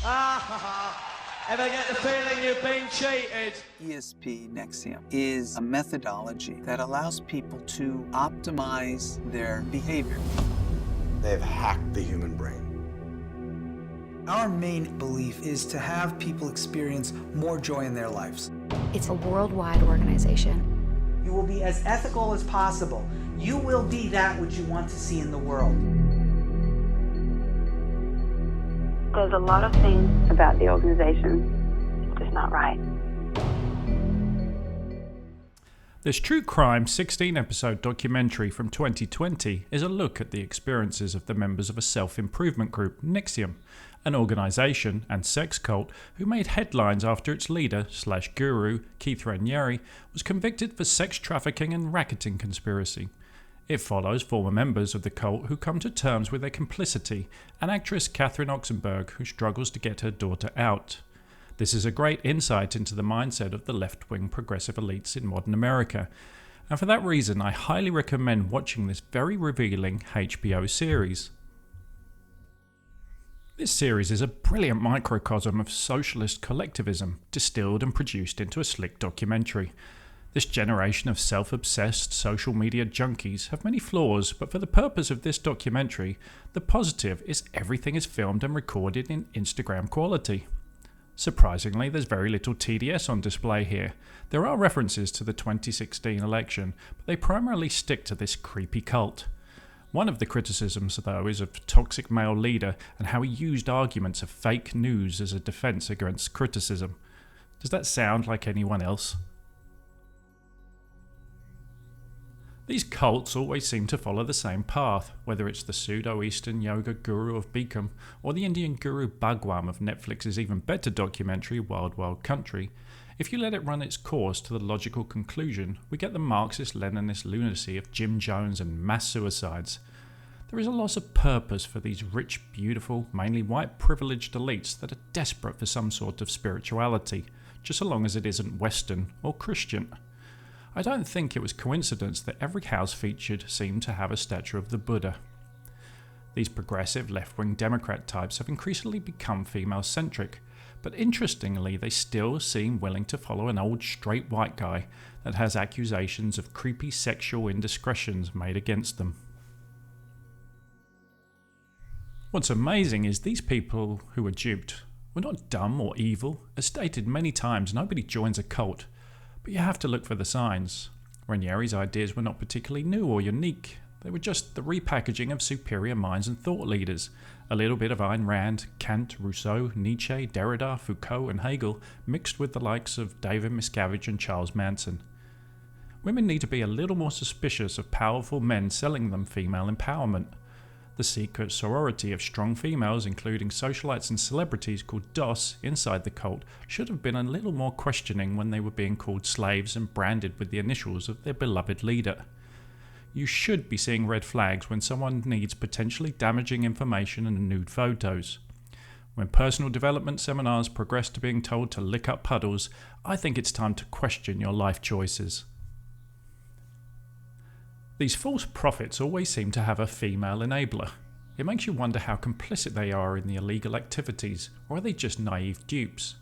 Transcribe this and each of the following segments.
Ever get the feeling you've been cheated? ESP NXIVM is a methodology that allows people to optimize their behavior. They've hacked the human brain. Our main belief is to have people experience more joy in their lives. It's a worldwide organization. You will be as ethical as possible. You will be that which you want to see in the world. There's a lot of things about the organization that's just not right. This true crime 16-episode documentary from 2020 is a look at the experiences of the members of a self-improvement group, NXIVM, an organisation and sex cult who made headlines after its leader/guru, Keith Raniere, was convicted for sex trafficking and racketing conspiracy. It follows former members of the cult who come to terms with their complicity, and actress Catherine Oxenberg, who struggles to get her daughter out. This is a great insight into the mindset of the left-wing progressive elites in modern America, and for that reason I highly recommend watching this very revealing HBO series. This series is a brilliant microcosm of socialist collectivism, distilled and produced into a slick documentary. This generation of self-obsessed social media junkies have many flaws, but for the purpose of this documentary, the positive is everything is filmed and recorded in Instagram quality. Surprisingly, there's very little TDS on display here. There are references to the 2016 election, but they primarily stick to this creepy cult. One of the criticisms, though, is of toxic male leader and how he used arguments of fake news as a defense against criticism. Does that sound like anyone else? These cults always seem to follow the same path, whether it's the pseudo-Eastern yoga guru of Bikram or the Indian guru Bhagwan of Netflix's even better documentary Wild Wild Country. If you let it run its course to the logical conclusion, we get the Marxist-Leninist lunacy of Jim Jones and mass suicides. There is a loss of purpose for these rich, beautiful, mainly white privileged elites that are desperate for some sort of spirituality, just so long as it isn't Western or Christian. I don't think it was coincidence that every house featured seemed to have a statue of the Buddha. These progressive left-wing Democrat types have increasingly become female-centric, but interestingly they still seem willing to follow an old straight white guy that has accusations of creepy sexual indiscretions made against them. What's amazing is these people who were duped were not dumb or evil. As stated many times, nobody joins a cult. But you have to look for the signs. Raniere's ideas were not particularly new or unique. They were just the repackaging of superior minds and thought leaders. A little bit of Ayn Rand, Kant, Rousseau, Nietzsche, Derrida, Foucault and Hegel mixed with the likes of David Miscavige and Charles Manson. Women need to be a little more suspicious of powerful men selling them female empowerment. The secret sorority of strong females, including socialites and celebrities called DOS inside the cult, should have been a little more questioning when they were being called slaves and branded with the initials of their beloved leader. You should be seeing red flags when someone needs potentially damaging information and nude photos. When personal development seminars progress to being told to lick up puddles, I think it's time to question your life choices. These false prophets always seem to have a female enabler. It makes you wonder how complicit they are in the illegal activities, or are they just naive dupes?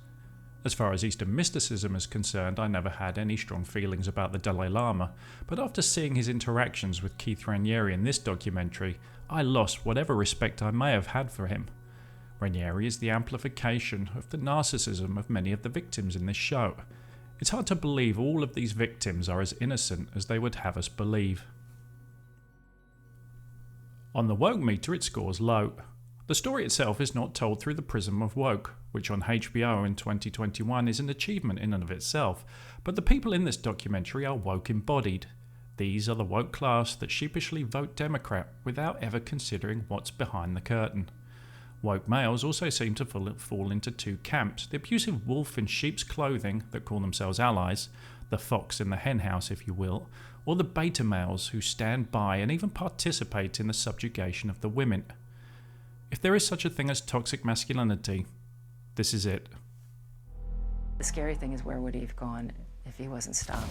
As far as Eastern mysticism is concerned, I never had any strong feelings about the Dalai Lama, but after seeing his interactions with Keith Raniere in this documentary, I lost whatever respect I may have had for him. Raniere is the amplification of the narcissism of many of the victims in this show. It's hard to believe all of these victims are as innocent as they would have us believe. On the woke meter it scores low. The story itself is not told through the prism of woke, which on HBO in 2021 is an achievement in and of itself, but the people in this documentary are woke embodied. These are the woke class that sheepishly vote Democrat without ever considering what's behind the curtain. Woke males also seem to fall into two camps: the abusive wolf in sheep's clothing that call themselves allies, the fox in the henhouse if you will, or the beta males who stand by and even participate in the subjugation of the women. If there is such a thing as toxic masculinity, this is it. The scary thing is, where would he have gone if he wasn't stopped?